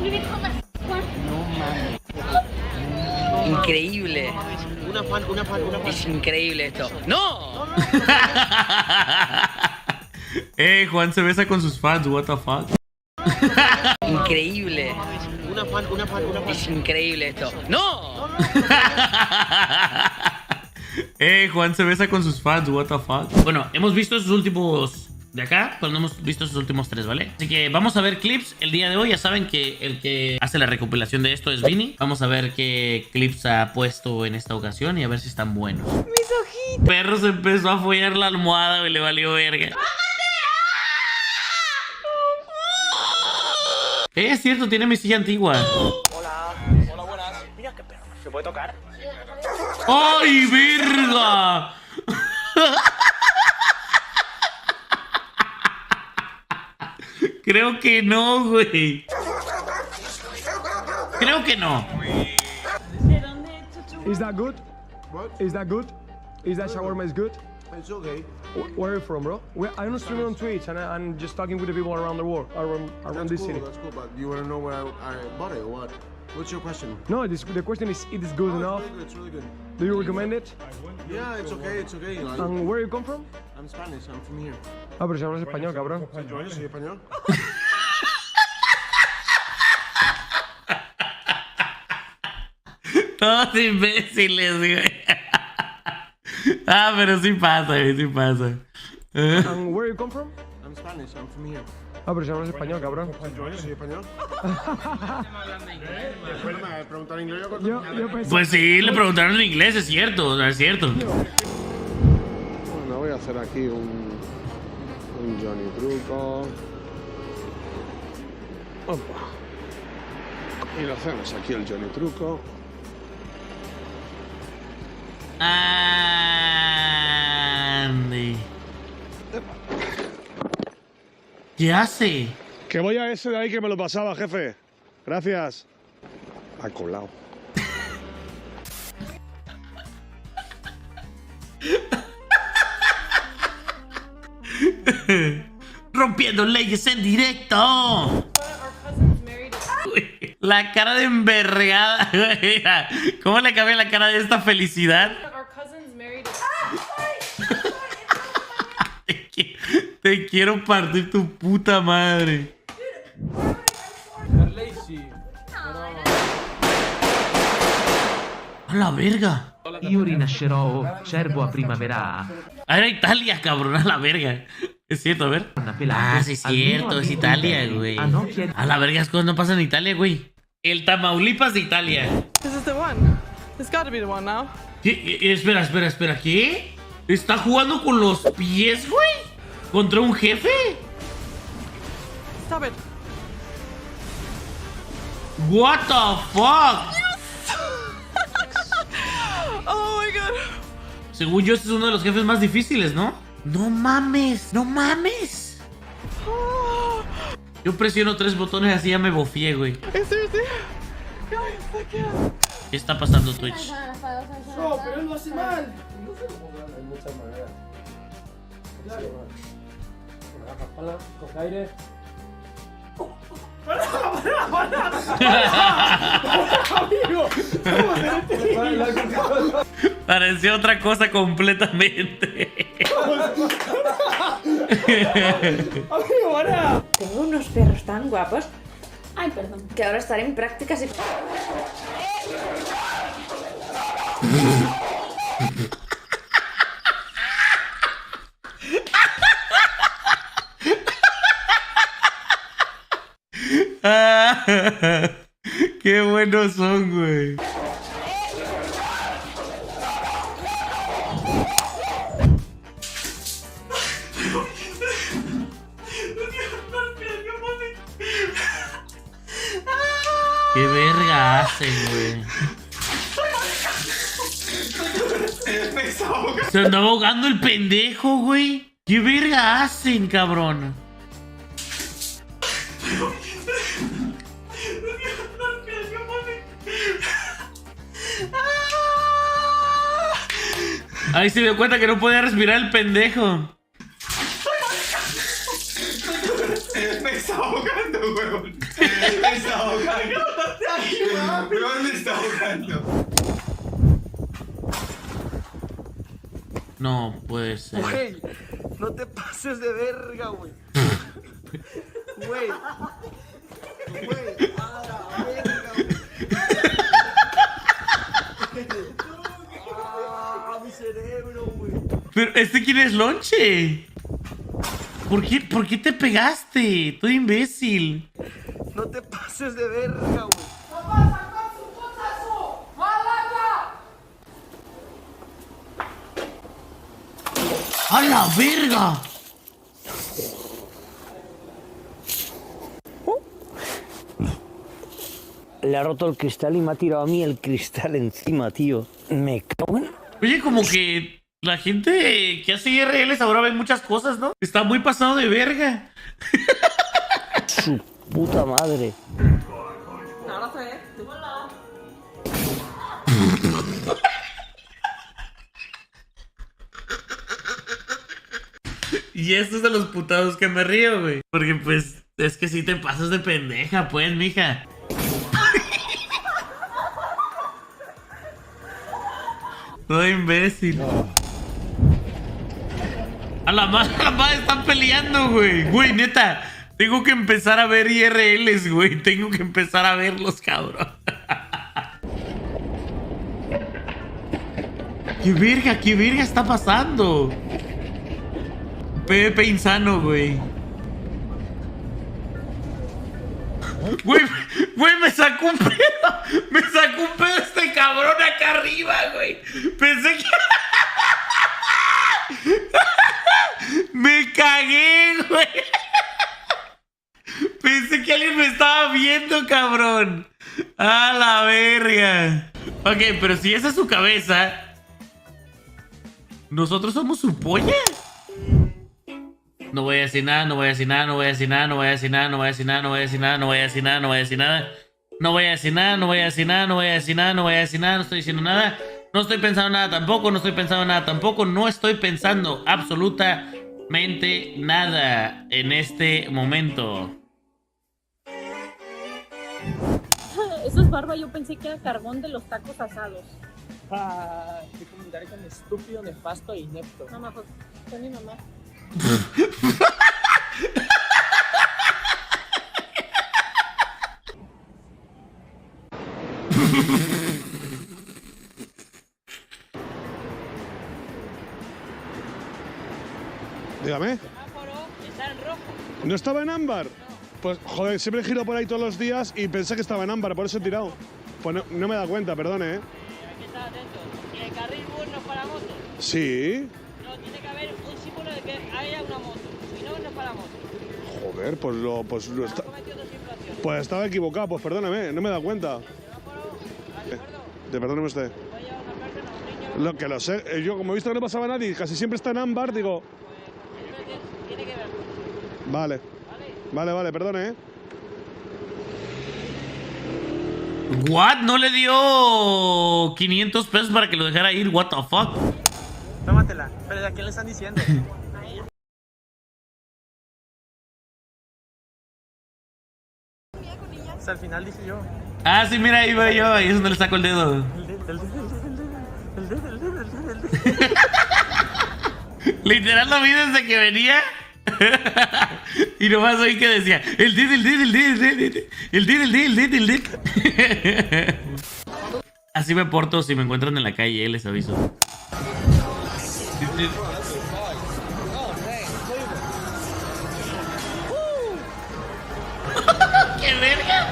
No mames. Increíble. Una fan. Es increíble esto. ¡No! Juan se besa con sus fans, what the fuck. Increíble. Una fan. Es increíble esto. ¡No! Juan se besa con sus fans, what the fuck. Bueno, hemos visto sus últimos de acá, pero no hemos visto sus últimos 3, ¿vale? Así que vamos a ver clips el día de hoy. Ya saben que el que hace la recopilación de esto es Vini. Vamos a ver qué clips ha puesto en esta ocasión y a ver si están buenos. Mis ojitos. Perro se empezó a follar la almohada y le valió verga. Es cierto, tiene mi silla antigua. Hola, buenas. Mira qué perro. ¿Se puede tocar? ¡Ay, verga! Creo que no, güey. Creo que no. Is that good? What? Is that good? Is that shawarma is good? It's okay. Where are you from, bro? I'm streaming on Twitch and I'm just talking with the people around the world, around this city. That's cool, but you want to know where I bought it or what? What's your question? No, the question is, it is good enough? It's really good. Do you recommend it? Yeah, it's okay. Like, And where you come from? I'm Spanish, I'm from here. Ah, pero si hablas español, cabrón. Yo soy español. Todos imbéciles, güey. Ah, pero sí pasa, güey, sí pasa. And where you come from? I'm Spanish, I'm from here. Ah, pero si hablas español, cabrón. Yo soy español. ¿Me preguntar en inglés? Yo pensé... Pues sí, le preguntaron en inglés, es cierto, es cierto. Bueno, voy a hacer aquí un Johnny Truco. Opa. Y lo hacemos aquí el Johnny Truco. Andy. ¿Qué hace? Que voy a ese de ahí que me lo pasaba, jefe. Gracias. Ha colado. Rompiendo leyes en directo. Uy, la cara de envergada, güey. ¿Cómo le cabe la cara de esta felicidad? Te quiero partir tu puta madre. A la verga. Io rinascerò cervo a primavera. Ah, era Italia, cabrón, a la verga. Es cierto, a ver. Ah, sí es cierto, es Italia, güey. A la verga, las cosas no pasan en Italia, güey. El Tamaulipas de Italia. This is the one. It's gotta be the one now. ¿Qué? Espera, ¿qué? ¿Está jugando con los pies, güey? ¿Contra un jefe? Stop it. What the fuck? Oh my god. Según yo, este es uno de los jefes más difíciles, ¿no? No mames, no mames. Yo presiono 3 botones así ya me bofié, güey. Seriously? Guys, look at. ¿Qué está pasando, Twitch? No, pero él lo hace mal. No sé cómo hay muchas maneras. Claro. Con la pala, coge aire. Amigo, Pareció otra cosa completamente. amigo, para. Tengo unos perros tan guapos. Ay, perdón. Que ahora estaré en prácticas y... Qué buenos son, güey. Qué verga hacen, güey. Se andaba ahogando el pendejo, güey. ¿Qué verga hacen, cabrón? Ahí se dio cuenta que no podía respirar el pendejo. Me está ahogando. ahogando, huevón. Me está ahogando. Huevón, me está ahogando. No puede ser. Güey, no te pases de verga, güey. Güey. Güey, a la verga, güey. Ah, mi cerebro, güey. Pero, ¿quién es Lonche? ¿Por qué te pegaste? Tú imbécil. No te pases de verga, güey. ¡A la verga! Le ha roto el cristal y me ha tirado a mí el cristal encima, tío. Me cago en... Oye, como que la gente que hace IRLs ahora ve muchas cosas, ¿no? Está muy pasado de verga. Su puta madre. Y esto es de los putados que me río, güey. Porque, pues, es que sí te pasas de pendeja, pues, mija. Todo imbécil. A la madre están peleando, güey. Güey, neta. Tengo que empezar a ver IRLs, güey. Tengo que empezar a verlos, cabrón. ¿Qué verga está pasando? PvP insano, güey. Güey, me sacó un pedo. Me sacó un pedo este cabrón acá arriba, güey. Pensé que... Me cagué, güey. Pensé que alguien me estaba viendo, cabrón. A la verga. Ok, pero si esa es su cabeza, ¿nosotros somos su polla? No voy a decir nada, no voy a decir nada, no voy a decir nada, no voy a decir nada, no voy a decir nada, no voy a decir nada, no voy a decir nada, no voy a decir nada. No voy a decir nada, no voy a decir nada, no voy a decir nada, no voy a decir nada, no estoy diciendo nada. No estoy pensando nada tampoco, no estoy pensando nada tampoco, no estoy pensando absolutamente nada en este momento. Eso es barba, yo pensé que era carbón de los tacos asados. Qué comentario tan estúpido, nefasto e inepto. No, mejor, soy mi mamá. Dígame. Está en rojo. ¿No estaba en ámbar? Pues, joder, siempre giro por ahí todos los días y pensé que estaba en ámbar, por eso he tirado. Pues no me he dado cuenta, perdone, ¿eh? Hay que estar atento. ¿Y el carril bus no es para motos? Sí. No, tiene que haber un símbolo de que haya una moto. Si no, no es para motos. Joder, pues estaba equivocado, pues perdóname, no me he dado cuenta. Perdóneme usted. Lo que lo sé, yo como he visto que no pasaba nadie, casi siempre está en ámbar, digo... Tiene que ver. Vale. Vale, perdone, ¿eh? ¿What? ¿No le dio 500 pesos para que lo dejara ir? ¿What the fuck? Tómatela. ¿Pero de a quién le están diciendo? O sea, al final dije yo. Ah, sí, mira, ahí voy yo. Ahí es donde le saco el dedo. Literal lo vi desde que venía. Y nomás oí que decía el dedo. Así me porto si me encuentran en la calle, les aviso. ¡Qué verga!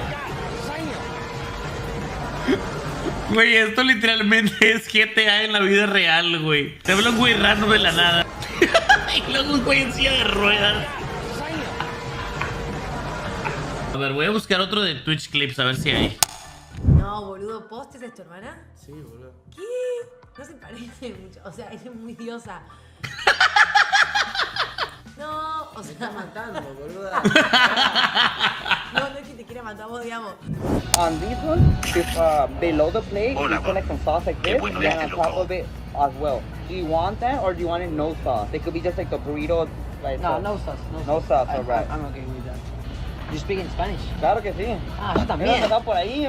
Güey, esto literalmente es GTA en la vida real, güey. Te habla un güey raro de la nada. Y luego un güey en silla de ruedas. A ver, voy a buscar otro de Twitch Clips, a ver si hay. No, boludo, ¿Postes es tu hermana? Sí, boludo. ¿Qué? No se parece mucho. O sea, ella es muy diosa. No, o sea... Me está matando, boluda. No es que te quiera matar, vos, digamos. On this one, if below the plate, you put like some sauce like this, and on top of it as well. Do you want that, or do you want it no sauce? It could be just like the burrito. Like No, no sauce. No sauce, alright. I'm okay with that. You speak in Spanish? Claro que sí. Ah, yo también. ¿Me lo has sacado por ahí?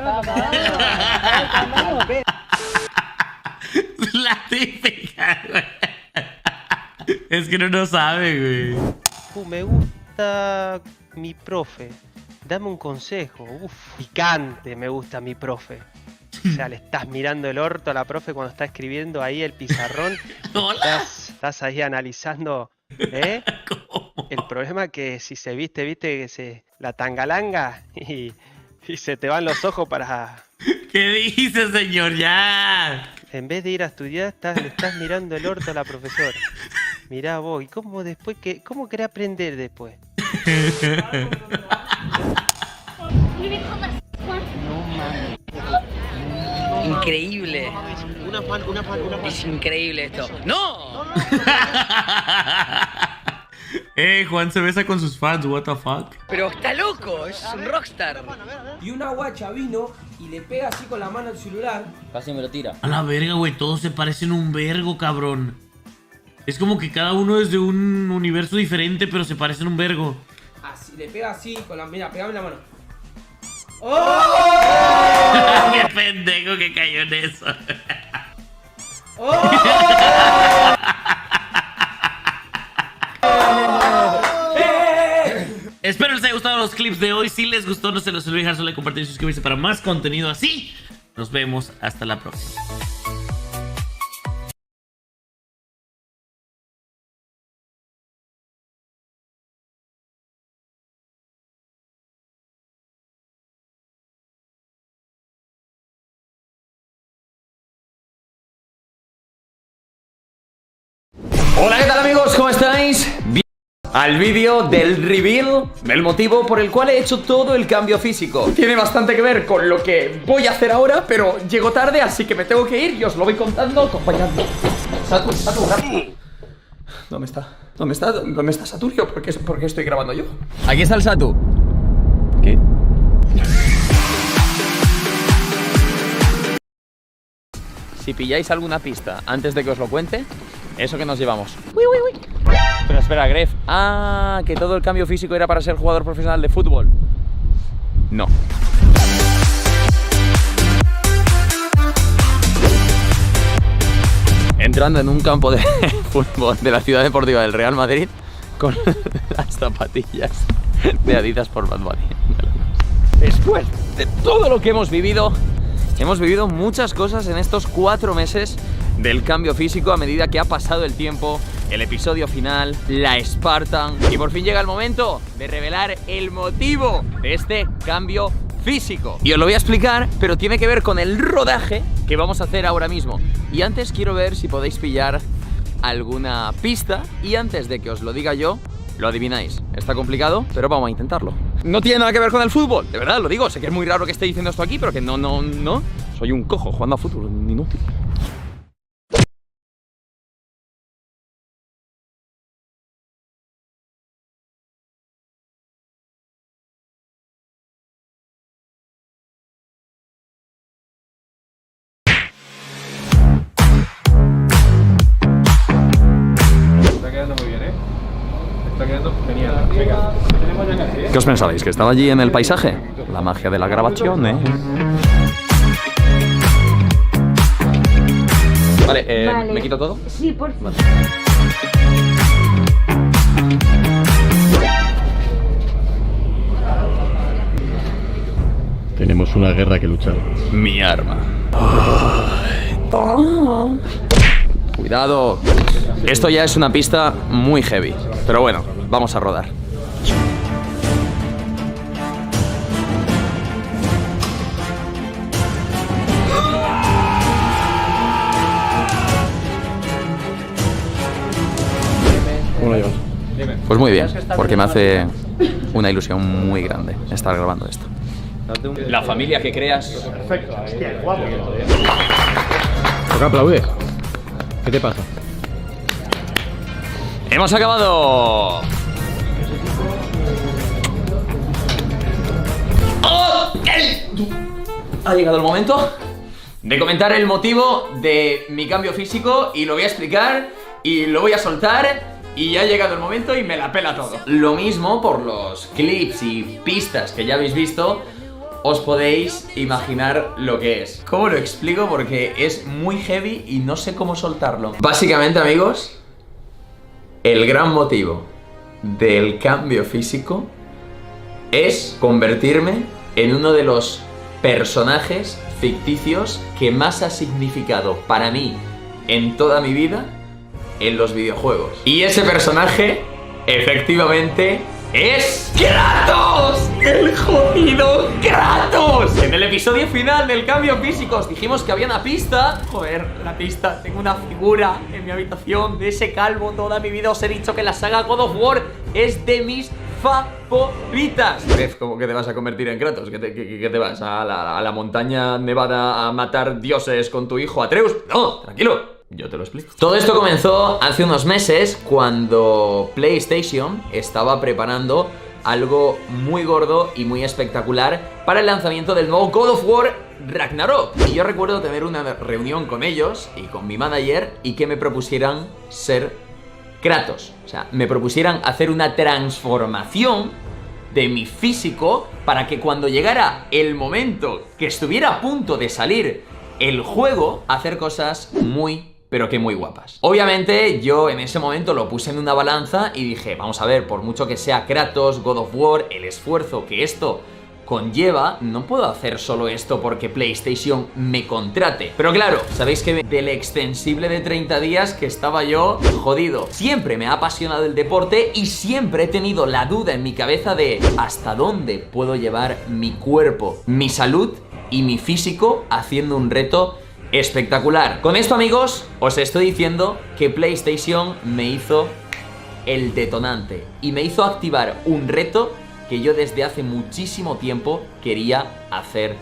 La típica, güey. Es que no sabe, güey. Me gusta mi profe. Dame un consejo. Uf, picante me gusta mi profe. O sea, le estás mirando el orto a la profe cuando está escribiendo ahí el pizarrón. Hola. Estás ahí analizando, ¿eh? ¿Cómo? El problema es que si se viste que la tangalanga y se te van los ojos para... ¿Qué dice, señor? Ya. En vez de ir a estudiar, le estás mirando el orto a la profesora. Mirá vos, ¿y cómo después cómo querés aprender después? No mames. Increíble. Una fan. Es increíble esto. ¡No! Juan se besa con sus fans, what the fuck. Pero está loco, es un rockstar. Y una guacha vino y le pega así con la mano al celular. Casi me lo tira. A la verga, güey, todos se parecen un vergo, cabrón. Es como que cada uno es de un universo diferente, pero se parecen un vergo. Así, le pega así con la... Mira, pegame la mano. ¡Qué pendejo que cayó en eso! Espero les haya gustado los clips de hoy. Si les gustó, no se los olviden dejar su like, compartir y suscribirse para más contenido así. Nos vemos hasta la próxima. Hola, ¿qué tal amigos? ¿Cómo estáis? Bien al vídeo del reveal, el motivo por el cual he hecho todo el cambio físico. Tiene bastante que ver con lo que voy a hacer ahora, pero llego tarde, así que me tengo que ir y os lo voy contando, acompañadme. Satu. ¿Dónde está Saturio? ¿Por qué estoy grabando yo? Aquí está el Satu. ¿Qué? Si pilláis alguna pista antes de que os lo cuente, eso que nos llevamos. Uy. Pero espera, Gref. Ah, que todo el cambio físico era para ser jugador profesional de fútbol. No. Entrando en un campo de fútbol de la ciudad deportiva del Real Madrid con las zapatillas de Adidas por Bad Bunny. Después de todo lo que hemos vivido muchas cosas en estos 4 meses del cambio físico a medida que ha pasado el tiempo, el episodio final, la Spartan, y por fin llega el momento de revelar el motivo de este cambio físico. Y os lo voy a explicar, pero tiene que ver con el rodaje que vamos a hacer ahora mismo. Y antes quiero ver si podéis pillar alguna pista, y antes de que os lo diga yo, lo adivináis. Está complicado, pero vamos a intentarlo. No tiene nada que ver con el fútbol, de verdad lo digo. Sé que es muy raro que esté diciendo esto aquí, pero que no. Soy un cojo jugando a fútbol, inútil. Está quedando muy bien, ¿eh? Está quedando genial. Venga, tenemos ya casi, ¿eh? ¿Qué os pensabais? ¿Que estaba allí en el paisaje? La magia de la grabación, ¿eh? Vale, Vale. ¿me quito todo? Sí, por favor. Tenemos una guerra que luchar. Mi arma. Cuidado. Esto ya es una pista muy heavy. Pero bueno, vamos a rodar. ¿Cómo lo llevas? Pues muy bien, porque me hace una ilusión muy grande estar grabando esto. La familia que creas. Perfecto. Hostia, guapo. ¿Por qué aplaudes? ¿Qué te pasa? ¡Hemos acabado! ¡Oh! Ha llegado el momento de comentar el motivo de mi cambio físico y lo voy a explicar y lo voy a soltar y ya ha llegado el momento y me la pela todo. Lo mismo por los clips y pistas que ya habéis visto. Os podéis imaginar lo que es. ¿Cómo lo explico? Porque es muy heavy y no sé cómo soltarlo. Básicamente, amigos, el gran motivo del cambio físico es convertirme en uno de los personajes ficticios que más ha significado para mí en toda mi vida en los videojuegos. Y ese personaje, efectivamente, es ¡Kratos! ¡El jodido Kratos! En el episodio final del cambio físico os dijimos que había una pista. Joder, la pista. Tengo una figura en mi habitación de ese calvo. Toda mi vida os he dicho que la saga God of War es de mis favoritas. ¿Cómo que te vas a convertir en Kratos? ¿Que te vas a la montaña nevada a matar dioses con tu hijo Atreus? No, tranquilo. Yo te lo explico. Todo esto comenzó hace unos meses cuando PlayStation estaba preparando algo muy gordo y muy espectacular para el lanzamiento del nuevo God of War Ragnarok. Y yo recuerdo tener una reunión con ellos y con mi manager y que me propusieran ser Kratos. O sea, me propusieran hacer una transformación de mi físico para que cuando llegara el momento que estuviera a punto de salir el juego, hacer cosas pero que muy guapas. Obviamente yo en ese momento lo puse en una balanza y dije, vamos a ver, por mucho que sea Kratos, God of War, el esfuerzo que esto conlleva, no puedo hacer solo esto porque PlayStation me contrate. Pero claro, sabéis que del extensible de 30 días que estaba yo jodido. Siempre me ha apasionado el deporte y siempre he tenido la duda en mi cabeza de hasta dónde puedo llevar mi cuerpo, mi salud y mi físico haciendo un reto espectacular. Con esto, amigos, os estoy diciendo que PlayStation me hizo el detonante y me hizo activar un reto que yo desde hace muchísimo tiempo quería hacer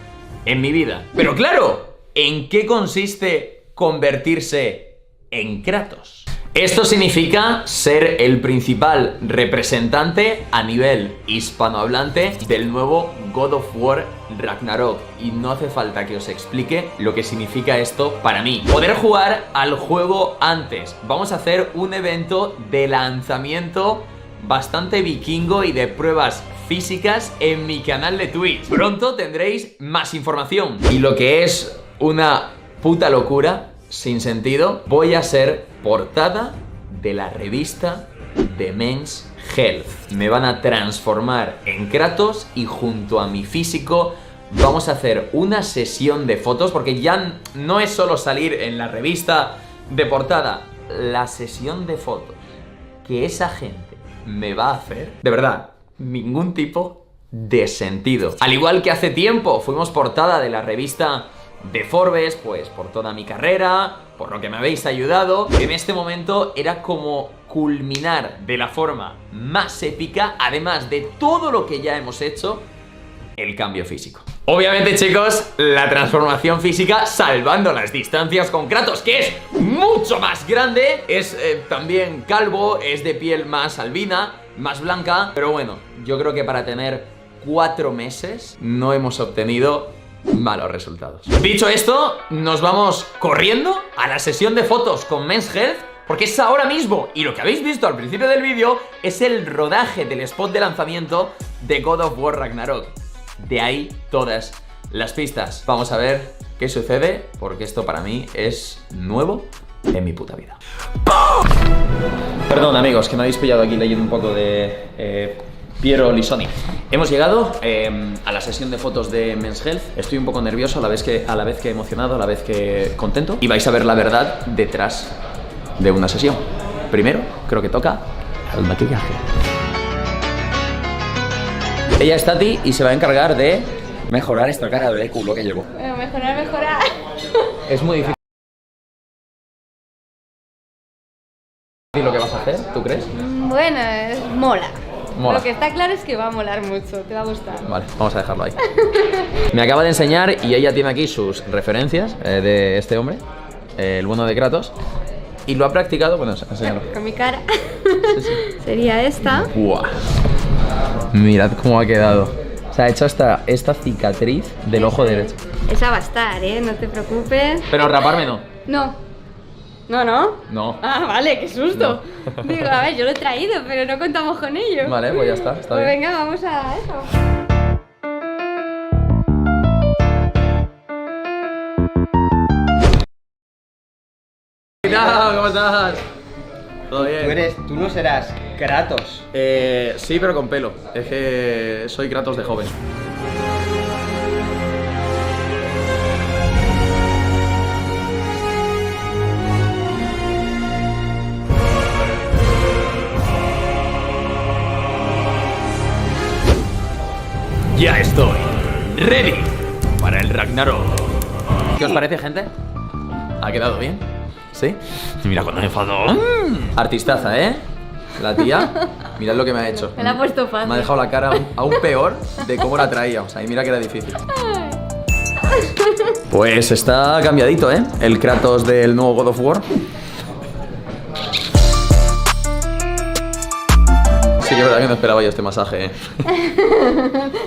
en mi vida. Pero claro, ¿en qué consiste convertirse en Kratos? Esto significa ser el principal representante a nivel hispanohablante del nuevo God of War Ragnarok. Y no hace falta que os explique lo que significa esto para mí. Poder jugar al juego antes. Vamos a hacer un evento de lanzamiento bastante vikingo y de pruebas físicas en mi canal de Twitch. Pronto tendréis más información. Y lo que es una puta locura sin sentido, voy a ser portada de la revista de Men's Health. Me van a transformar en Kratos y junto a mi físico vamos a hacer una sesión de fotos, porque ya no es solo salir en la revista de portada, la sesión de fotos que esa gente me va a hacer, de verdad, ningún tipo de sentido. Al igual que hace tiempo fuimos portada de la revista de Forbes, pues por toda mi carrera, por lo que me habéis ayudado. En este momento era como culminar de la forma más épica, además de todo lo que ya hemos hecho, el cambio físico. Obviamente, chicos, la transformación física salvando las distancias con Kratos, que es mucho más grande, es también calvo, es de piel más albina, más blanca, pero bueno, yo creo que para tener 4 meses no hemos obtenido malos resultados. Dicho esto, nos vamos corriendo a la sesión de fotos con Men's Health, porque es ahora mismo, y lo que habéis visto al principio del vídeo es el rodaje del spot de lanzamiento de God of War Ragnarok. De ahí todas las pistas. Vamos a ver qué sucede, porque esto para mí es nuevo en mi puta vida. Perdón, amigos, que me habéis pillado aquí leyendo un poco de Piero Lisoni. Hemos llegado a la sesión de fotos de Men's Health. Estoy un poco nervioso, a la vez que emocionado, a la vez que contento. Y vais a ver la verdad detrás de una sesión. Primero, creo que toca el maquillaje. Ella es Tati y se va a encargar de mejorar esta cara de culo que llevo. Mejorar. Es muy difícil lo que vas a hacer, ¿tú crees? Bueno, mola. Mola. Lo que está claro es que va a molar mucho, te va a gustar. Vale, vamos a dejarlo ahí. Me acaba de enseñar y ella tiene aquí sus referencias de este hombre, el bueno de Kratos, y lo ha practicado, bueno, enséñalo. Con mi cara. Sí. Sería esta. Buah. Mirad cómo ha quedado. Se ha hecho hasta esta cicatriz del ojo derecho. Esa va a estar, no te preocupes. Pero raparme no. No. No, ¿no? No. Ah, vale, qué susto. Digo, a ver, yo lo he traído, pero no contamos con ello. Vale, pues ya está, está Pues bien. venga, vamos a eso. ¿Qué tal? ¿Cómo estás? ¿Todo bien? Tú no serás Kratos. Sí, pero con pelo. Es que soy Kratos de joven. Ya estoy ready para el Ragnarok. ¿Qué os parece, gente? ¿Ha quedado bien? ¿Sí? Mira cuando me enfado. Artistaza, ¿eh? La tía, mirad lo que me ha hecho. Me la ha puesto fácil. Me ha dejado la cara aún peor de cómo la traía. O sea, y mira que era difícil. Pues está cambiadito, ¿eh? El Kratos del nuevo God of War. Sí que es verdad que no esperaba yo este masaje, ¿eh?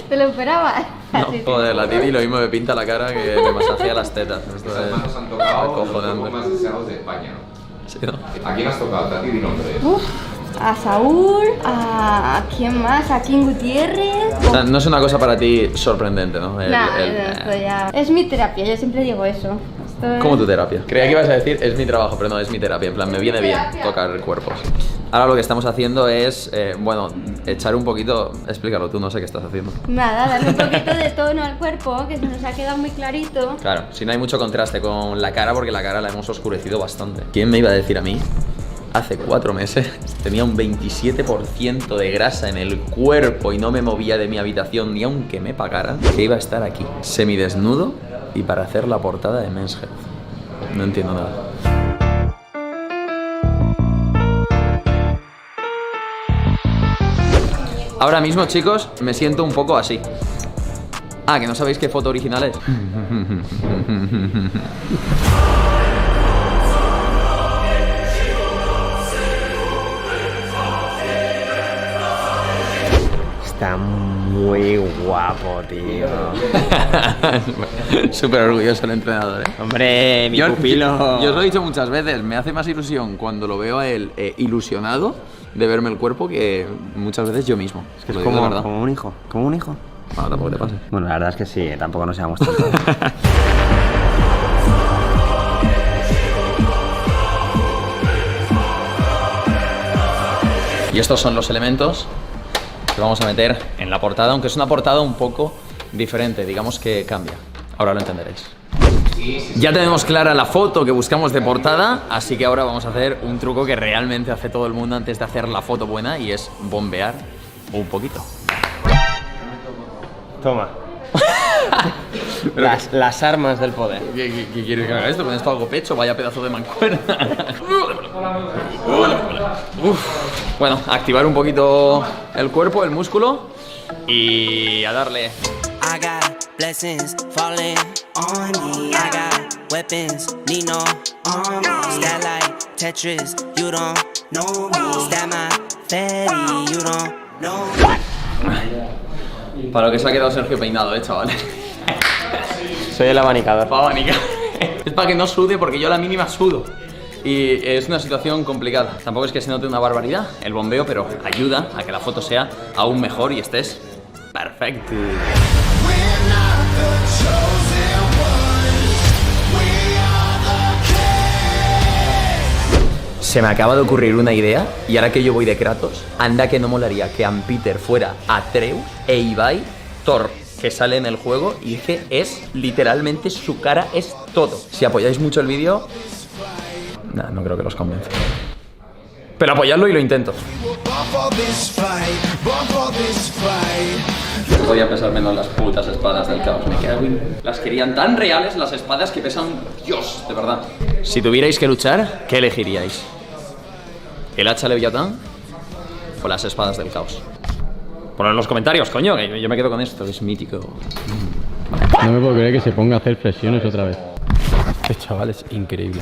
¿Te lo esperabas? No, joder, la Titi lo mismo me pinta la cara que me masajea las tetas. Esto Estas es manos han tocado los acojonante. grupos más deseados de España. Sí, ¿no? ¿A quién has tocado? Tati, di nombres. A Saúl, a quién más, a King Gutiérrez. O sea, no es una cosa para ti sorprendente, ¿no? Esto ya... Es mi terapia, yo siempre digo eso. ¿Cómo tu terapia? Creía que ibas a decir es mi trabajo, pero no, es mi terapia. En plan, me viene bien tocar cuerpos. Ahora lo que estamos haciendo es, bueno, echar un poquito... Explícalo tú, no sé qué estás haciendo. Nada, darle un poquito de tono al cuerpo, que se nos ha quedado muy clarito. Claro, si no hay mucho contraste con la cara, porque la cara la hemos oscurecido bastante. ¿Quién me iba a decir a mí? Hace 4 meses tenía un 27% de grasa en el cuerpo y no me movía de mi habitación ni aunque me pagaran, que iba a estar aquí, semidesnudo y para hacer la portada de Men's Health. No entiendo nada. Ahora mismo, chicos, me siento un poco así. Ah, ¿que no sabéis qué foto original es? Está muy guapo, tío. Súper orgulloso el entrenador, ¿eh? Hombre, mi pupilo. Yo os lo he dicho muchas veces, me hace más ilusión cuando lo veo a él ilusionado de verme el cuerpo que muchas veces yo mismo. Es que es Lo digo de como, verdad. como un hijo. Como un hijo. No, tampoco te pases. Bueno, la verdad es que sí, tampoco nos seamos tanto. Y estos son los elementos que vamos a meter en la portada, aunque es una portada un poco diferente, digamos que cambia. Ahora lo entenderéis. Ya tenemos clara la foto que buscamos de portada, así que ahora vamos a hacer un truco que realmente hace todo el mundo antes de hacer la foto buena y es bombear un poquito. Toma. Las armas del poder. ¿Qué quieres que haga esto? ¿Con esto hago pecho? Vaya pedazo de mancuerna. Bueno, activar un poquito el cuerpo, el músculo y a darle. I got blessings falling on me. I got weapons, need no army. Stat like Tetris, you don't know me. Stat my fatty, you don't know me. Para lo que se ha quedado Sergio peinado, chavales. Soy el abanicador. Para abanicar. Es para que no sude porque yo a la mínima sudo. Y es una situación complicada. Tampoco es que se note una barbaridad el bombeo, pero ayuda a que la foto sea aún mejor y estés perfecto. Se me acaba de ocurrir una idea y ahora que yo voy de Kratos, anda que no molaría que Peter fuera Atreus e Ibai Thor, que sale en el juego y que es literalmente su cara, es todo. Si apoyáis mucho el vídeo, nah, no creo que los convenza. Pero apoyadlo y lo intento. Podía pesar menos las putas espadas del caos. Me cago en... Las querían tan reales las espadas que pesan Dios, de verdad. Si tuvierais que luchar, ¿qué elegiríais? ¿El hacha Leviatán o las espadas del caos? Ponlo en los comentarios, coño, que yo me quedo con esto, es mítico. No me puedo creer que se ponga a hacer flexiones otra vez. Este chaval es increíble.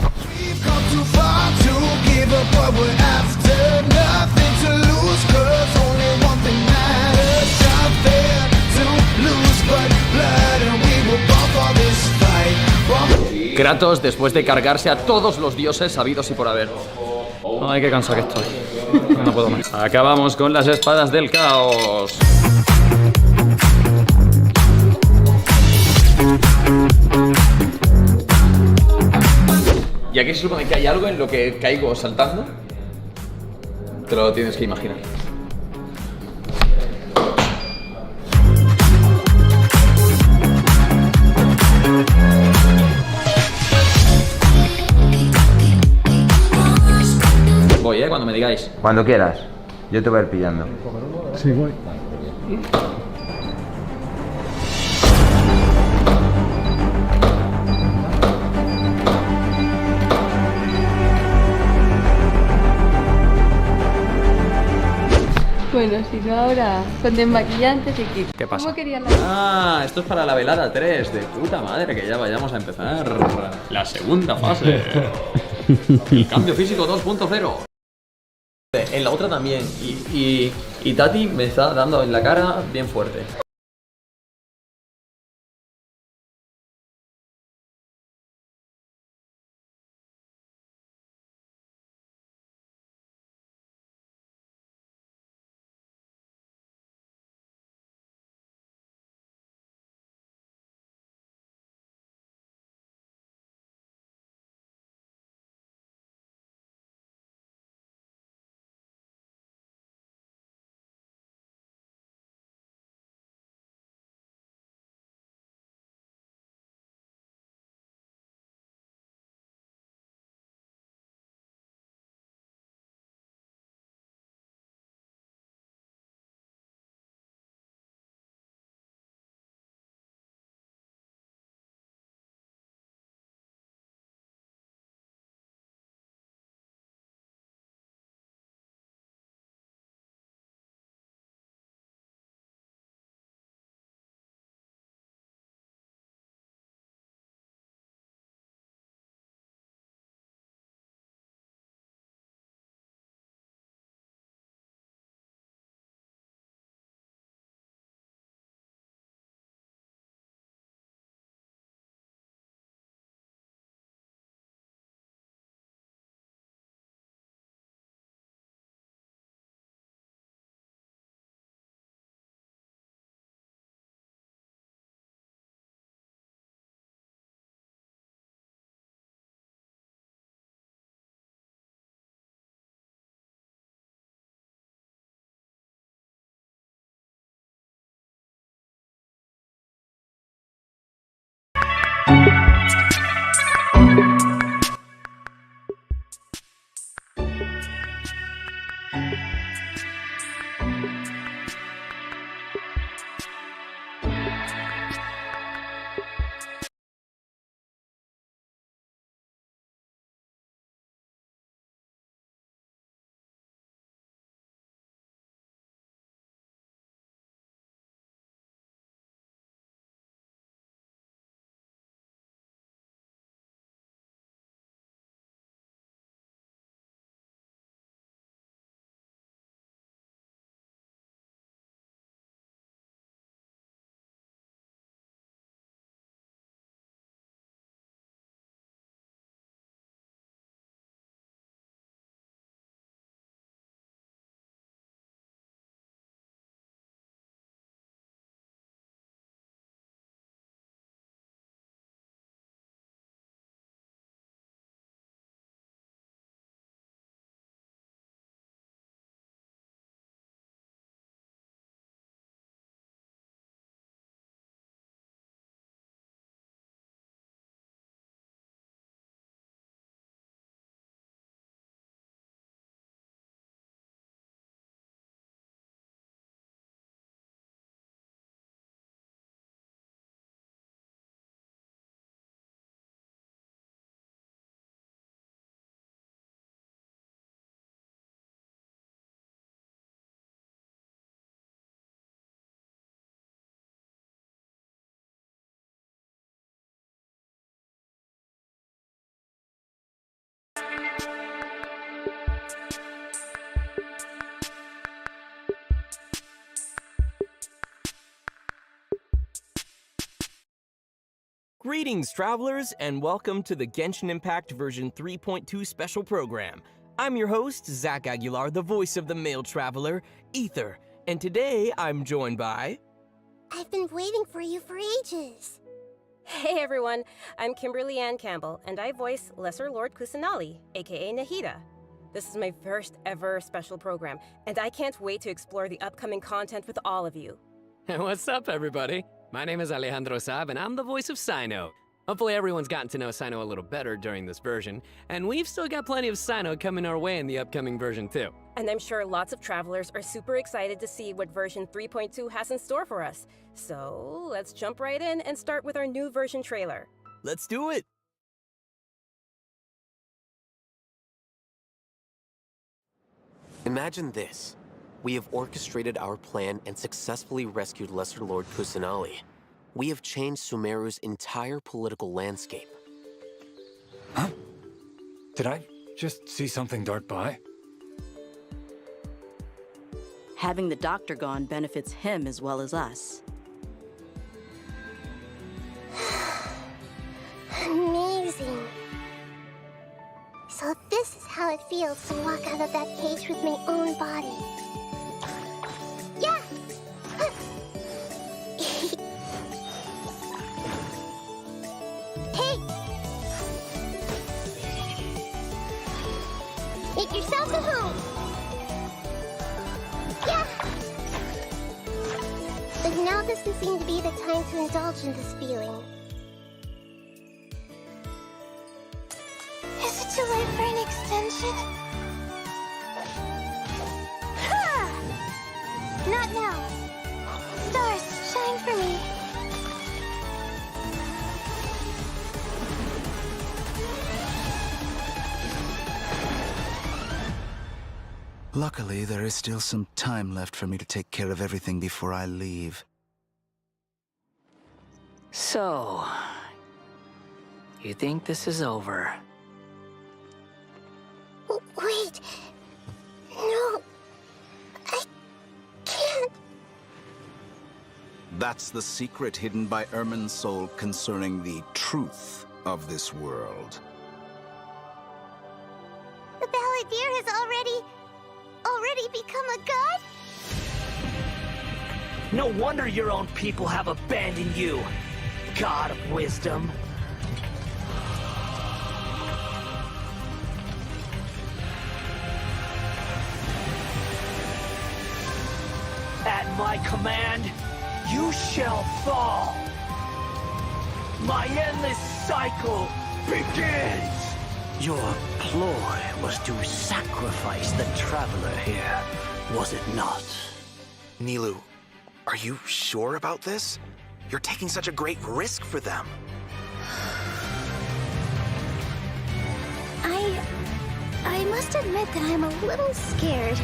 Kratos después de cargarse a todos los dioses habidos y por haber. Ay, qué cansado que estoy. No puedo más. Acabamos con las espadas del caos. Y aquí se supone que hay algo en lo que caigo saltando. Te lo tienes que imaginar. Voy, cuando me digáis. Cuando quieras. Yo te voy a ir pillando. Sí, voy. Bueno, si no ahora con desmaquillantes y kit. ¿Qué pasa? ¿Cómo querías la... Ah, esto es para la velada 3. De puta madre, que ya vayamos a empezar la segunda fase. El cambio físico 2.0. En la otra también. Y Tati me está dando en la cara bien fuerte. Greetings, travelers, and welcome to the Genshin Impact version 3.2 special program. I'm your host, Zach Aguilar, the voice of the male traveler, Ether, and today I'm joined by... I've been waiting for you for ages. Hey everyone, I'm Kimberly Ann Campbell, and I voice Lesser Lord Kusanali, aka Nahida. This is my first ever special program, and I can't wait to explore the upcoming content with all of you. What's up, everybody? My name is Alejandro Saab, and I'm the voice of Sino. Hopefully everyone's gotten to know Sino a little better during this version, and we've still got plenty of Sino coming our way in the upcoming version too. And I'm sure lots of travelers are super excited to see what version 3.2 has in store for us. So let's jump right in and start with our new version trailer. Let's do it! Imagine this. We have orchestrated our plan and successfully rescued Lesser Lord Kusanali. We have changed Sumeru's entire political landscape. Huh? Did I just see something dart by? Having the doctor gone benefits him as well as us. Amazing. So this is how it feels to walk out of that cage with my own body. Yeah! Hey! Make yourself at home! Yeah! But now doesn't seem to be the time to indulge in this feeling. Is it too late for an extension? Ha! Not now. Stars, shine for me. Luckily, there is still some time left for me to take care of everything before I leave. So, you think this is over? Wait. No. I can't. That's the secret hidden by Ermin's soul concerning the truth of this world. The Balladeer has already become a god? No wonder your own people have abandoned you, God of Wisdom. At my command, you shall fall. My endless cycle begins. Your ploy was to sacrifice the traveler here, was it not? Nilou, are you sure about this? You're taking such a great risk for them. I must admit that I'm a little scared.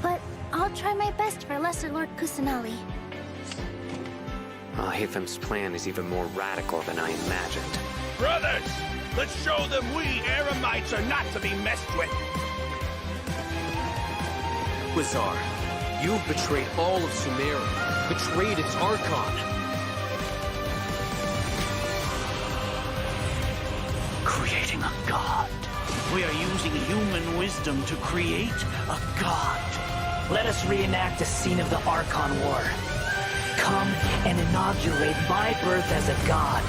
But I'll try my best for Lesser Lord Kusanali. Well, Hathem's plan is even more radical than I imagined. Brothers, let's show them we Eremites are not to be messed with. Quasar, you've betrayed all of Sumeru, betrayed its Archon. Creating a god. We are using human wisdom to create a god. Let us reenact a scene of the Archon War. Come and inaugurate my birth as a god.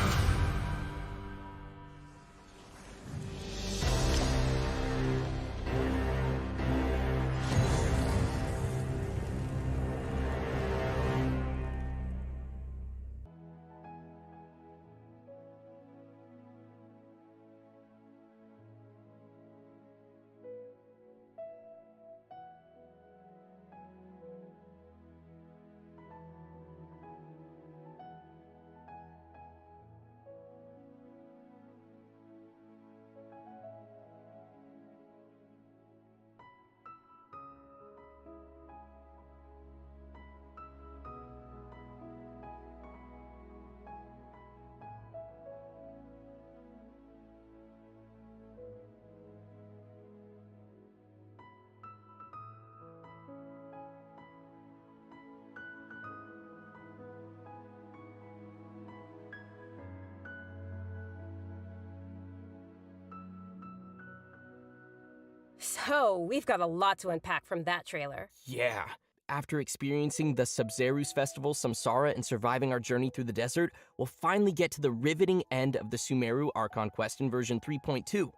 Oh, we've got a lot to unpack from that trailer. Yeah. After experiencing the Sub-Zerus Festival, Samsara, and surviving our journey through the desert, we'll finally get to the riveting end of the Sumeru Archon quest in version 3.2.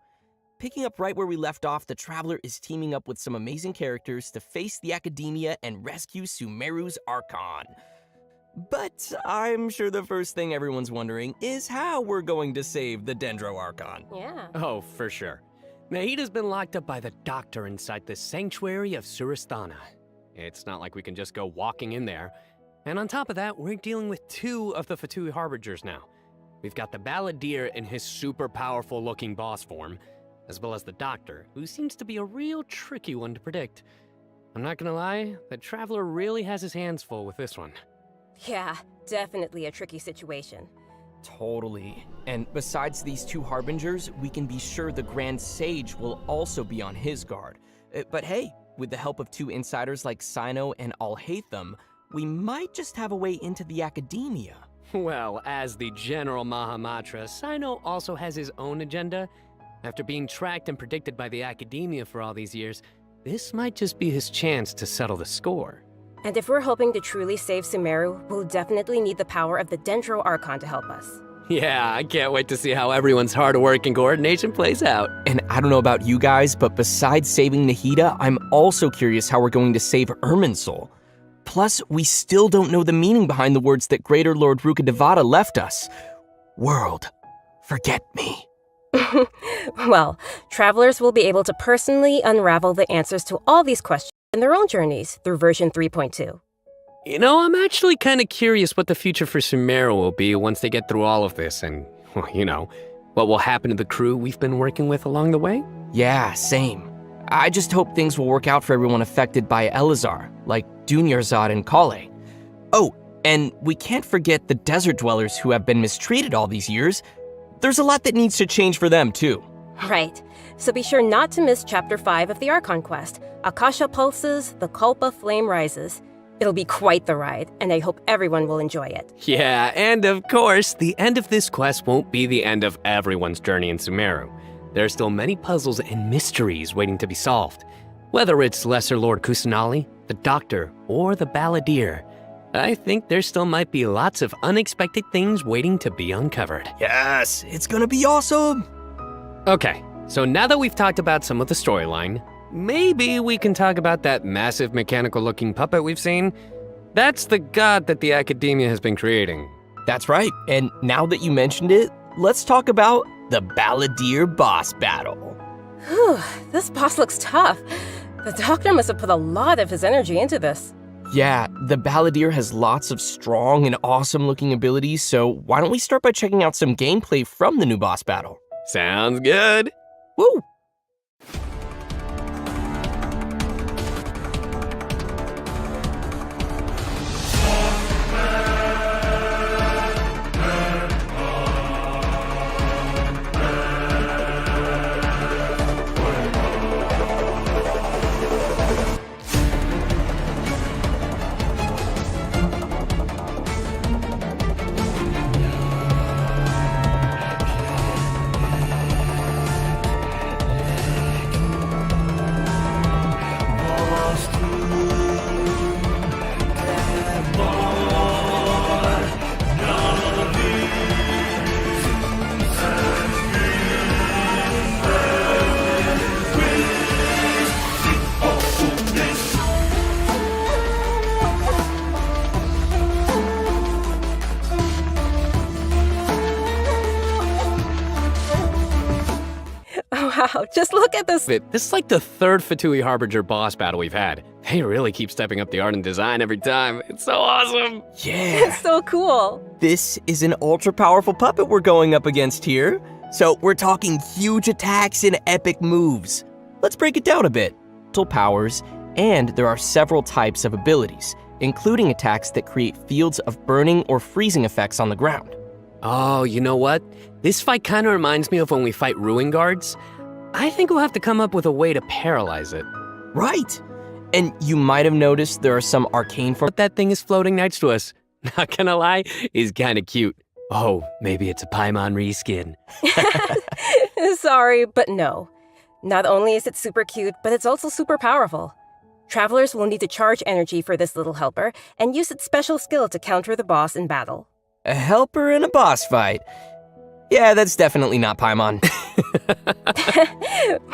Picking up right where we left off, the Traveler is teaming up with some amazing characters to face the Academia and rescue Sumeru's Archon. But I'm sure the first thing everyone's wondering is how we're going to save the Dendro Archon. Yeah. Oh, for sure. Nahida's been locked up by the doctor inside the sanctuary of Surasthana. It's not like we can just go walking in there. And on top of that, we're dealing with 2 of the Fatui Harbingers now. We've got the Balladeer in his super powerful looking boss form, as well as the Doctor, who seems to be a real tricky one to predict. I'm not gonna lie, the Traveler really has his hands full with this one. Yeah, definitely a tricky situation. Totally. And besides these 2 Harbingers, we can be sure the Grand Sage will also be on his guard. But hey, with the help of 2 insiders like Sino and Alhaitham, we might just have a way into the Academia. Well, as the General Mahamatra, Sino also has his own agenda. After being tracked and predicted by the Academia for all these years, this might just be his chance to settle the score. And if we're hoping to truly save Sumeru, we'll definitely need the power of the Dendro Archon to help us. Yeah, I can't wait to see how everyone's hard work and coordination plays out. And I don't know about you guys, but besides saving Nahida, I'm also curious how we're going to save Irminsul. Plus, we still don't know the meaning behind the words that Greater Lord Rukkhadevata left us. World, forget me. Well, travelers will be able to personally unravel the answers to all these questions in their own journeys through version 3.2. You know, I'm actually kind of curious what the future for Sumeru will be once they get through all of this and, well, you know, what will happen to the crew we've been working with along the way. Yeah, same. I just hope things will work out for everyone affected by Elazar, like Dunyarzad and Kale. Oh, and we can't forget the desert dwellers who have been mistreated all these years. There's a lot that needs to change for them, too. Right. So be sure not to miss Chapter 5 of the Archon quest, Akasha Pulses, the Kulpa Flame Rises. It'll be quite the ride, and I hope everyone will enjoy it. Yeah, and of course, the end of this quest won't be the end of everyone's journey in Sumeru. There are still many puzzles and mysteries waiting to be solved. Whether it's Lesser Lord Kusanali, the Doctor, or the Balladeer, I think there still might be lots of unexpected things waiting to be uncovered. Yes, it's gonna be awesome! Okay, so now that we've talked about some of the storyline, maybe we can talk about that massive mechanical-looking puppet we've seen. That's the god that the Academia has been creating. That's right, and now that you mentioned it, let's talk about the Balladeer boss battle. Whew, this boss looks tough. The Doctor must have put a lot of his energy into this. Yeah, the Balladeer has lots of strong and awesome-looking abilities, so why don't we start by checking out some gameplay from the new boss battle? Sounds good. Woo! Wow, just look at this. This is like the 3rd Fatui Harbinger boss battle we've had. They really keep stepping up the art and design every time. It's so awesome. Yeah. It's so cool. This is an ultra-powerful puppet we're going up against here. So we're talking huge attacks and epic moves. Let's break it down a bit. Mental powers, and there are several types of abilities, including attacks that create fields of burning or freezing effects on the ground. Oh, you know what? This fight kind of reminds me of when we fight Ruin Guards. I think we'll have to come up with a way to paralyze it. Right. And you might have noticed there are some arcane forms. That thing is floating next to us. Not gonna lie, is kind of cute. Oh, maybe it's a Paimon reskin. Sorry, but no. Not only is it super cute, but it's also super powerful. Travelers will need to charge energy for this little helper and use its special skill to counter the boss in battle. A helper in a boss fight. Yeah, that's definitely not Paimon.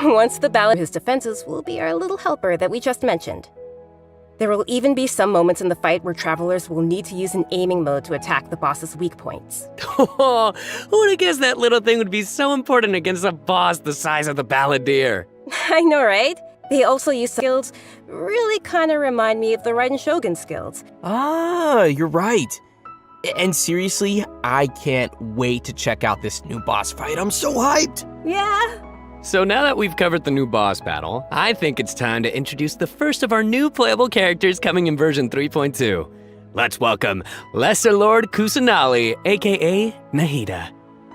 Once the battle, his defenses will be our little helper that we just mentioned. There will even be some moments in the fight where travelers will need to use an aiming mode to attack the boss's weak points. Oh, who would have guessed that little thing would be so important against a boss the size of the Balladeer? I know, right? They also use skills really kind of remind me of the Raiden Shogun skills. Ah, you're right. And seriously, I can't wait to check out this new boss fight. I'm so hyped. Yeah. So now that we've covered the new boss battle, I think it's time to introduce the first of our new playable characters coming in version 3.2. Let's welcome Lesser Lord Kusanali, aka Nahida.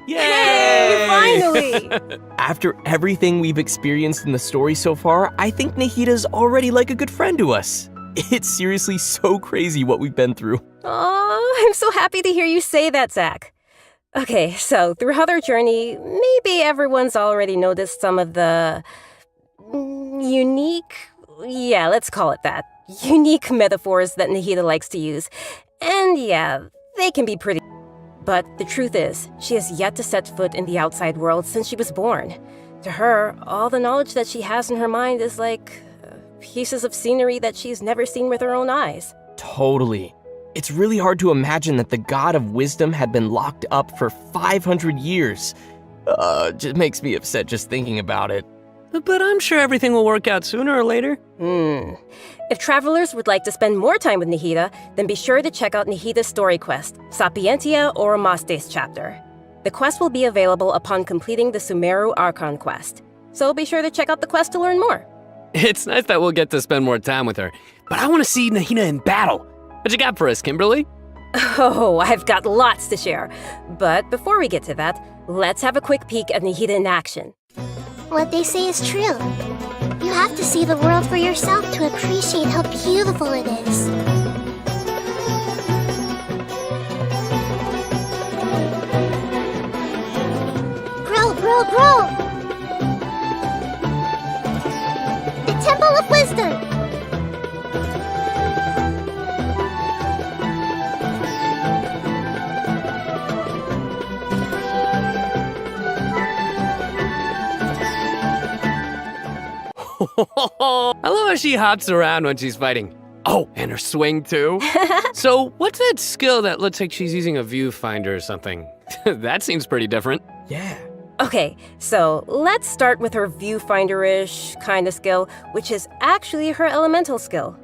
Yay! Hey, finally! After everything we've experienced in the story so far, I think Nahida's already like a good friend to us. It's seriously so crazy what we've been through. Oh, I'm so happy to hear you say that, Zach. Okay, so throughout our journey, maybe everyone's already noticed some of the let's call it that, unique metaphors that Nahida likes to use. And yeah, they can be pretty. But the truth is, she has yet to set foot in the outside world since she was born. To her, all the knowledge that she has in her mind is like pieces of scenery that she's never seen with her own eyes. Totally. It's really hard to imagine that the god of wisdom had been locked up for 500 years. Just makes me upset just thinking about it. But I'm sure everything will work out sooner or later. If travelers would like to spend more time with Nahida, then be sure to check out Nahida's story quest, Sapientia Oromastes chapter. The quest will be available upon completing the Sumeru Archon quest. So be sure to check out the quest to learn more. It's nice that we'll get to spend more time with her, but I want to see Nahida in battle. What you got for us, Kimberly? Oh, I've got lots to share. But before we get to that, let's have a quick peek at Nahida in action. What they say is true. You have to see the world for yourself to appreciate how beautiful it is. Grow! The Temple of Wisdom! I love how she hops around when she's fighting. Oh, and her swing too. So what's that skill that looks like she's using a viewfinder or something? That seems pretty different. Yeah. Okay, so let's start with her viewfinder-ish kind of skill, which is actually her elemental skill.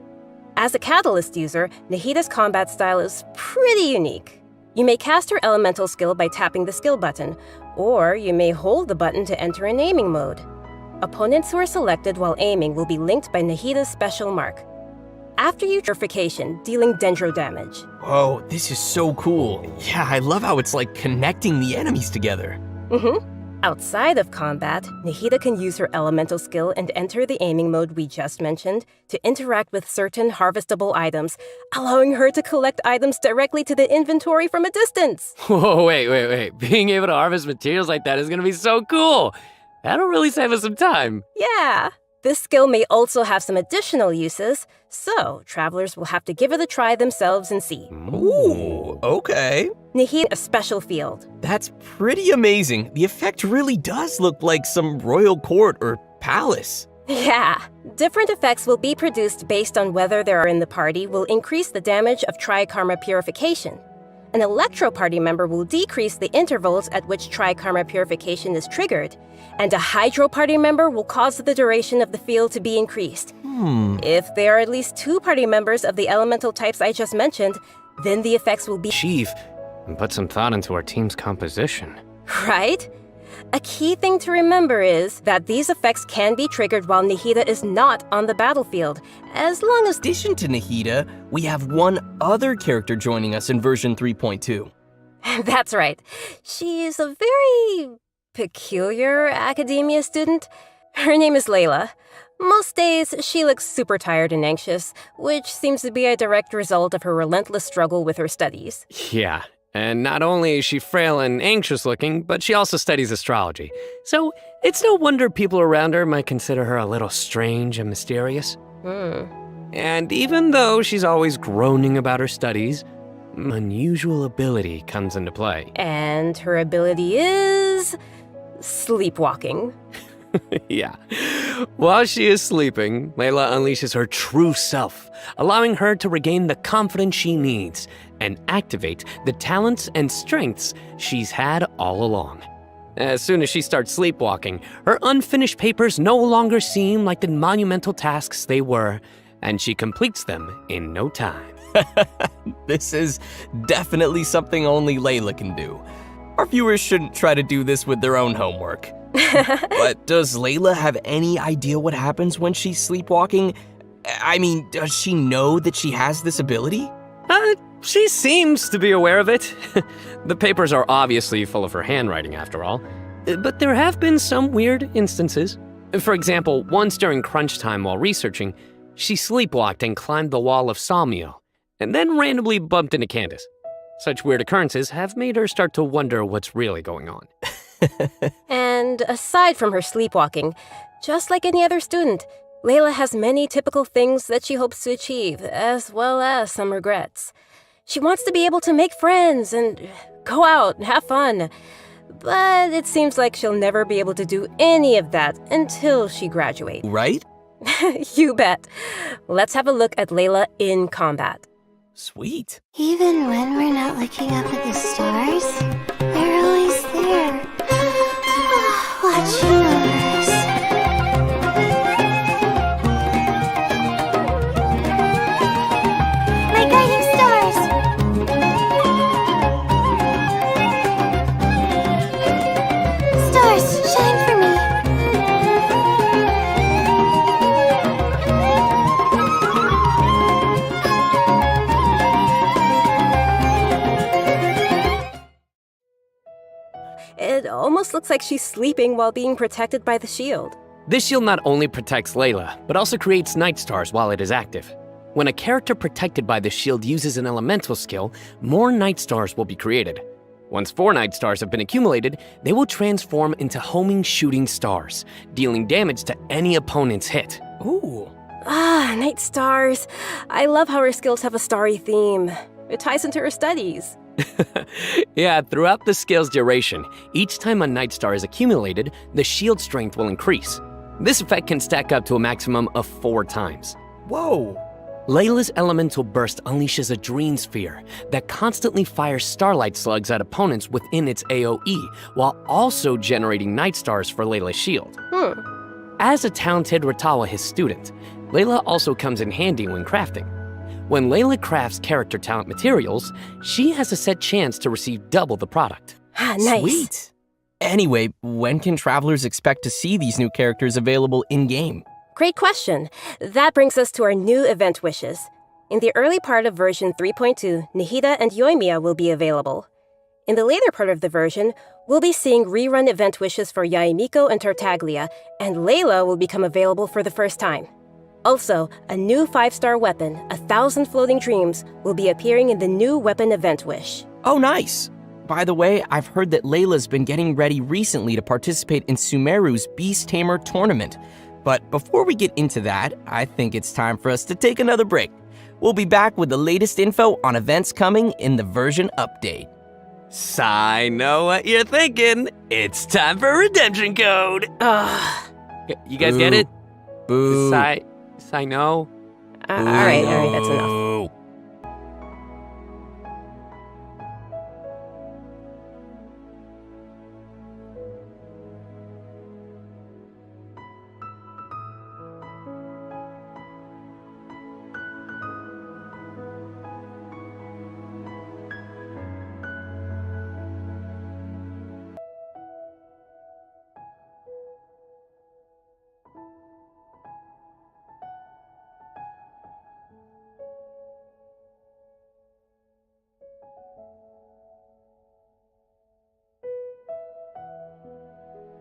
As a catalyst user, Nahida's combat style is pretty unique. You may cast her elemental skill by tapping the skill button, or you may hold the button to enter an aiming mode. Opponents who are selected while aiming will be linked by Nahida's special mark. After you purification, dealing dendro damage. Whoa, this is so cool. Yeah, I love how it's like connecting the enemies together. Outside of combat, Nahida can use her elemental skill and enter the aiming mode we just mentioned to interact with certain harvestable items, allowing her to collect items directly to the inventory from a distance. Whoa, wait. Being able to harvest materials like that is gonna be so cool. That'll really save us some time. Yeah. This skill may also have some additional uses, so travelers will have to give it a try themselves and see. Ooh, okay. Nahida, a special field. That's pretty amazing. The effect really does look like some royal court or palace. Yeah. Different effects will be produced based on whether there are in the party will increase the damage of Tri-Karma Purification. An Electro Party member will decrease the intervals at which Tri-Karma Purification is triggered, and a Hydro Party member will cause the duration of the field to be increased. If there are at least 2 party members of the elemental types I just mentioned, then the effects will be Chief, and put some thought into our team's composition. Right? A key thing to remember is that these effects can be triggered while Nahida is not on the battlefield, as long as— In addition to Nahida, we have one other character joining us in version 3.2. That's right. She's a very peculiar academia student. Her name is Layla. Most days, she looks super tired and anxious, which seems to be a direct result of her relentless struggle with her studies. Yeah, and not only is she frail and anxious looking, but she also studies astrology. So It's no wonder people around her might consider her a little strange and mysterious. And even though she's always groaning about her studies, unusual ability comes into play. And her ability is sleepwalking. Yeah. While she is sleeping, Layla unleashes her true self, allowing her to regain the confidence she needs and activate the talents and strengths she's had all along. As soon as she starts sleepwalking, her unfinished papers no longer seem like the monumental tasks they were, and she completes them in no time. This is definitely something only Layla can do. Our viewers shouldn't try to do this with their own homework. But does Layla have any idea what happens when she's sleepwalking? I mean, does she know that she has this ability? She seems to be aware of it. The papers are obviously full of her handwriting, after all. But there have been some weird instances. For example, once during crunch time while researching, she sleepwalked and climbed the wall of Sawmill, and then randomly bumped into Candace. Such weird occurrences have made her start to wonder what's really going on. And aside from her sleepwalking, just like any other student, Layla has many typical things that she hopes to achieve, as well as some regrets. She wants to be able to make friends and go out and have fun. But it seems like she'll never be able to do any of that until she graduates. Right? You bet. Let's have a look at Layla in combat. Sweet. Even when we're not looking up at the stars, they're always there. Watching over us. My guiding stars! Stars, shine for me! It almost looks like she's sleeping while being protected by the shield. This shield not only protects Layla, but also creates night stars while it is active. When a character protected by the shield uses an elemental skill, more night stars will be created. Once 4 night stars have been accumulated, they will transform into homing shooting stars, dealing damage to any opponent's hit. Ooh. Night stars. I love how her skills have a starry theme. It ties into her studies. Yeah, throughout the skill's duration, each time a night star is accumulated, the shield strength will increase. This effect can stack up to a maximum of 4 times. Whoa! Layla's elemental burst unleashes a dream sphere that constantly fires starlight slugs at opponents within its AoE, while also generating night stars for Layla's shield. As a talented Ratawa his student, Layla also comes in handy when crafting. When Layla crafts character talent materials, she has a set chance to receive double the product. Nice. Sweet. Anyway, when can travelers expect to see these new characters available in-game? Great question. That brings us to our new event wishes. In the early part of version 3.2, Nahida and Yoimiya will be available. In the later part of the version, we'll be seeing rerun event wishes for Yaemiko and Tartaglia, and Layla will become available for the first time. Also, a new 5-star weapon, 1,000 Floating Dreams, will be appearing in the new weapon event wish. Oh, nice! By the way, I've heard that Layla's been getting ready recently to participate in Sumeru's Beast Tamer tournament. But before we get into that, I think it's time for us to take another break. We'll be back with the latest info on events coming in the version update. So I know what you're thinking. It's time for redemption code. You guys get it? Boo. I know. All right, that's enough.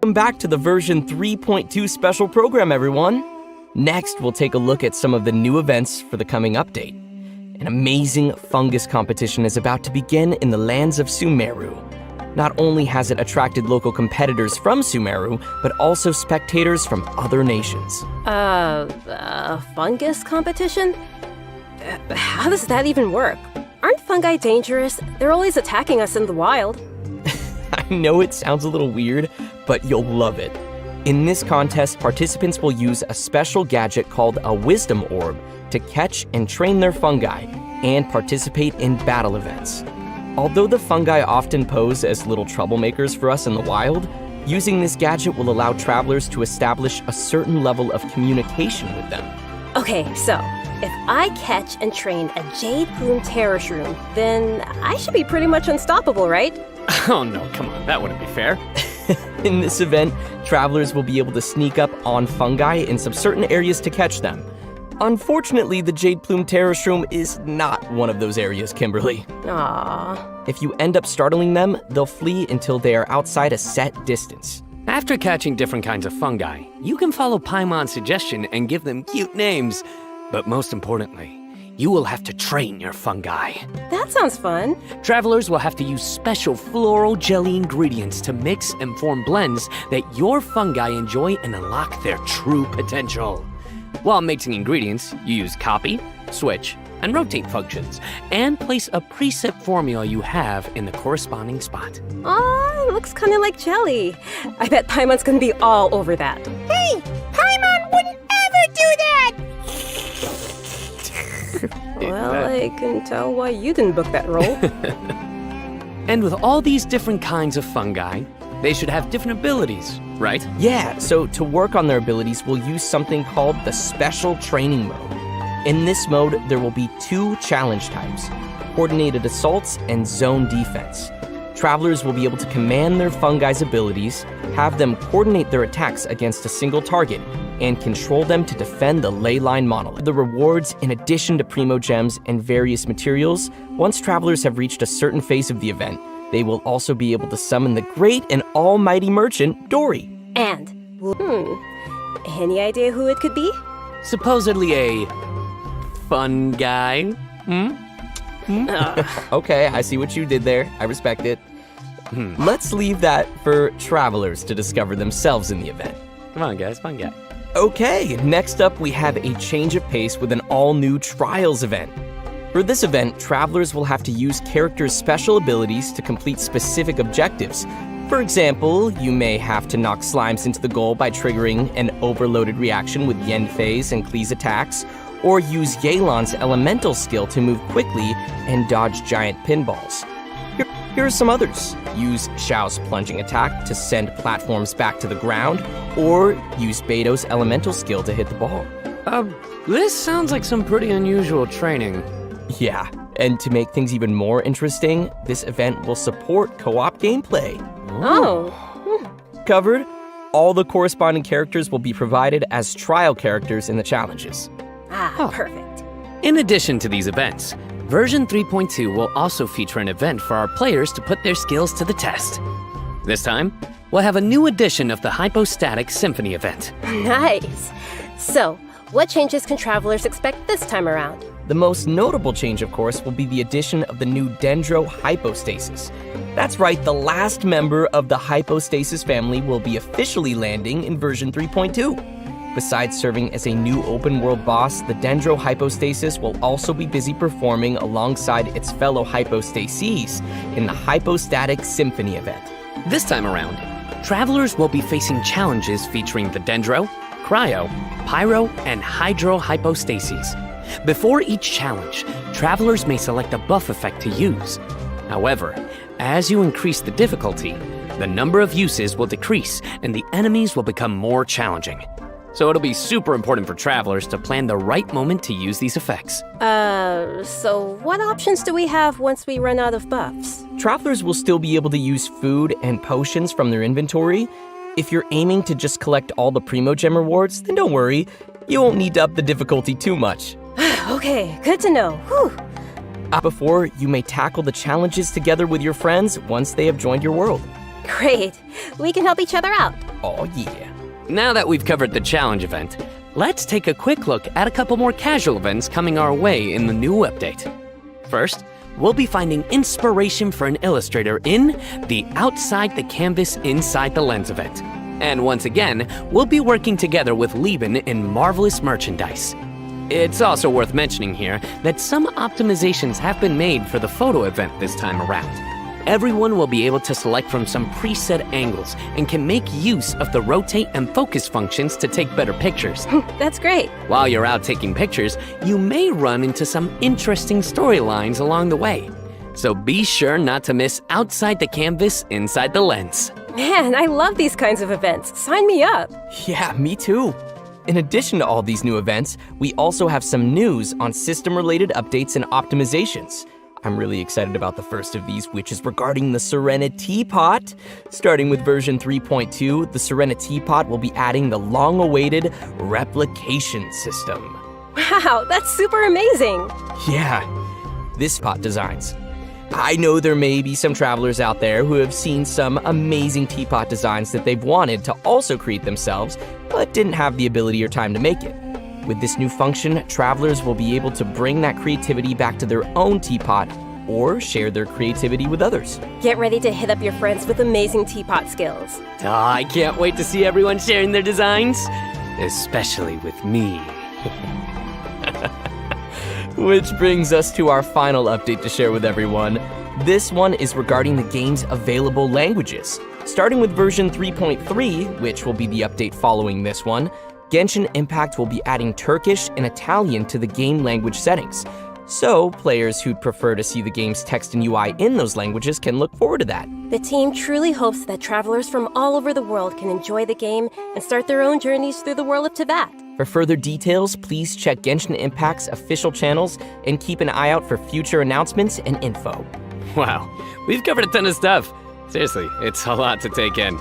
Welcome back to the version 3.2 special program, everyone. Next, we'll take a look at some of the new events for the coming update. An amazing fungus competition is about to begin in the lands of Sumeru. Not only has it attracted local competitors from Sumeru, but also spectators from other nations. Fungus competition? How does that even work? Aren't fungi dangerous? They're always attacking us in the wild. I know it sounds a little weird, but you'll love it. In this contest, participants will use a special gadget called a wisdom orb to catch and train their fungi and participate in battle events. Although the fungi often pose as little troublemakers for us in the wild, using this gadget will allow travelers to establish a certain level of communication with them. Okay, so if I catch and train a Jade Plume Terror Shroom, then I should be pretty much unstoppable, right? Oh no, come on, that wouldn't be fair. In this event, travelers will be able to sneak up on fungi in some certain areas to catch them. Unfortunately, the Jade Plume Terror Shroom is not one of those areas, Kimberly. Aww. If you end up startling them, they'll flee until they are outside a set distance. After catching different kinds of fungi, you can follow Paimon's suggestion and give them cute names. But most importantly, you will have to train your fungi. That sounds fun. Travelers will have to use special floral jelly ingredients to mix and form blends that your fungi enjoy and unlock their true potential. While mixing ingredients, you use copy, switch, and rotate functions, and place a preset formula you have in the corresponding spot. Aw, it looks kind of like jelly. I bet Paimon's gonna be all over that. Hey! Paimon wouldn't ever do that! Well, I can tell why you didn't book that role. And with all these different kinds of fungi, they should have different abilities, right? Yeah, so to work on their abilities, we'll use something called the Special Training Mode. In this mode, there will be 2 challenge types, Coordinated Assaults and Zone Defense. Travelers will be able to command their fungi's abilities, have them coordinate their attacks against a single target, and control them to defend the ley line monolith. The rewards, in addition to Primo Gems and various materials, once travelers have reached a certain phase of the event, they will also be able to summon the great and almighty merchant, Dory. And, any idea who it could be? Supposedly a fun guy. Okay, I see what you did there. I respect it. Let's leave that for travelers to discover themselves in the event. Come on, guys, fun guy. Okay, next up we have a change of pace with an all-new Trials event. For this event, travelers will have to use characters' special abilities to complete specific objectives. For example, you may have to knock slimes into the goal by triggering an overloaded reaction with Yenfei's and Klee's attacks, or use Yelan's elemental skill to move quickly and dodge giant pinballs. Here are some others. Use Xiao's plunging attack to send platforms back to the ground, or use Beto's elemental skill to hit the ball. This sounds like some pretty unusual training. Yeah, and to make things even more interesting, this event will support co-op gameplay. Covered, all the corresponding characters will be provided as trial characters in the challenges. Perfect. In addition to these events, version 3.2 will also feature an event for our players to put their skills to the test. This time, we'll have a new edition of the Hypostatic Symphony event. Nice. So, what changes can travelers expect this time around? The most notable change, of course, will be the addition of the new Dendro Hypostasis. That's right, the last member of the Hypostasis family will be officially landing in version 3.2. Besides serving as a new open-world boss, the Dendro Hypostasis will also be busy performing alongside its fellow Hypostases in the Hypostatic Symphony event. This time around, travelers will be facing challenges featuring the Dendro, Cryo, Pyro, and Hydro Hypostases. Before each challenge, travelers may select a buff effect to use. However, as you increase the difficulty, the number of uses will decrease and the enemies will become more challenging. So it'll be super important for travelers to plan the right moment to use these effects. So what options do we have once we run out of buffs? Travelers will still be able to use food and potions from their inventory. If you're aiming to just collect all the Primo Gem rewards, then don't worry, you won't need to up the difficulty too much. Okay, good to know. Whew. Before, you may tackle the challenges together with your friends once they have joined your world. Great. We can help each other out. Oh yeah. Now that we've covered the challenge event, let's take a quick look at a couple more casual events coming our way in the new update. First, we'll be finding inspiration for an illustrator in the Outside the Canvas, Inside the Lens event. And once again, we'll be working together with Lieben in Marvelous Merchandise. It's also worth mentioning here that some optimizations have been made for the photo event this time around. Everyone will be able to select from some preset angles and can make use of the rotate and focus functions to take better pictures. That's great. While you're out taking pictures, you may run into some interesting storylines along the way. So be sure not to miss Outside the Canvas, Inside the Lens. Man, I love these kinds of events. Sign me up. Yeah, me too. In addition to all these new events, we also have some news on system-related updates and optimizations. I'm really excited about the first of these, which is regarding the Serena Teapot. Starting with version 3.2, the Serena Teapot will be adding the long-awaited replication system. Wow, that's super amazing. Yeah, this pot designs. I know there may be some travelers out there who have seen some amazing teapot designs that they've wanted to also create themselves, but didn't have the ability or time to make it. With this new function, travelers will be able to bring that creativity back to their own teapot or share their creativity with others. Get ready to hit up your friends with amazing teapot skills. Oh, I can't wait to see everyone sharing their designs, especially with me. Which brings us to our final update to share with everyone. This one is regarding the game's available languages. Starting with version 3.3, which will be the update following this one, Genshin Impact will be adding Turkish and Italian to the game language settings. So, players who'd prefer to see the game's text and UI in those languages can look forward to that. The team truly hopes that travelers from all over the world can enjoy the game and start their own journeys through the world of Tibet. For further details, please check Genshin Impact's official channels and keep an eye out for future announcements and info. Wow, we've covered a ton of stuff. Seriously, it's a lot to take in.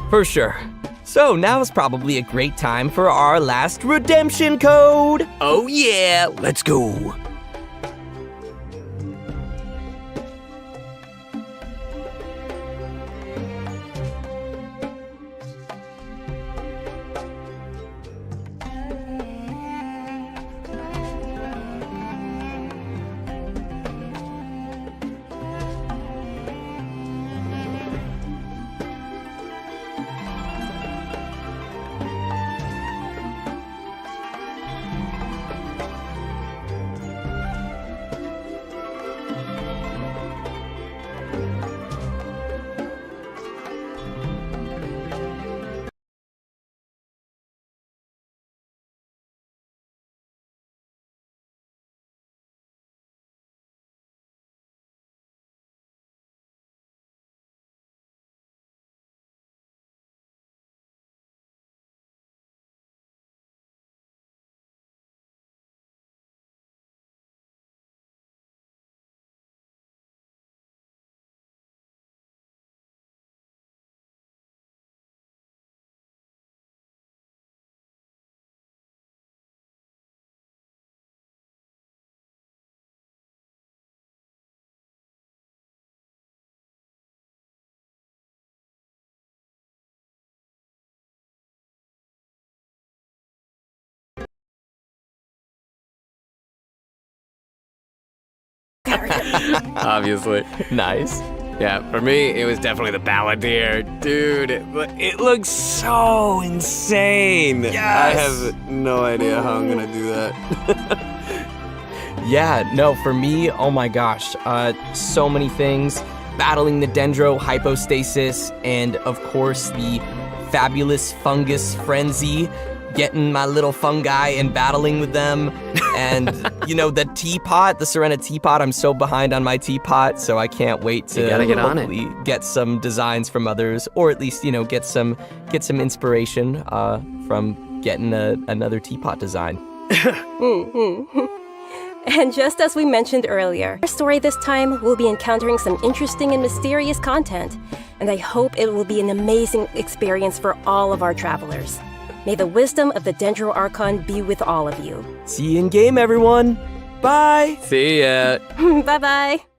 For sure. So now is probably a great time for our last redemption code. Oh yeah, let's go. Obviously. Nice. Yeah, for me, it was definitely the Balladeer. Dude, it looks so insane. Yes! I have no idea how I'm gonna do that. Yeah, no, for me, oh my gosh, so many things. Battling the Dendro Hypostasis, and of course the fabulous fungus frenzy. Getting my little fungi and battling with them. And, you know, the teapot, the Serena Teapot, I'm so behind on my teapot, so I can't wait to get some designs from others, or at least, you know, get some inspiration from getting another teapot design. And just as we mentioned earlier, our story this time will be encountering some interesting and mysterious content, and I hope it will be an amazing experience for all of our travelers. May the wisdom of the Dendro Archon be with all of you. See you in game, everyone. Bye. See ya. Bye-bye.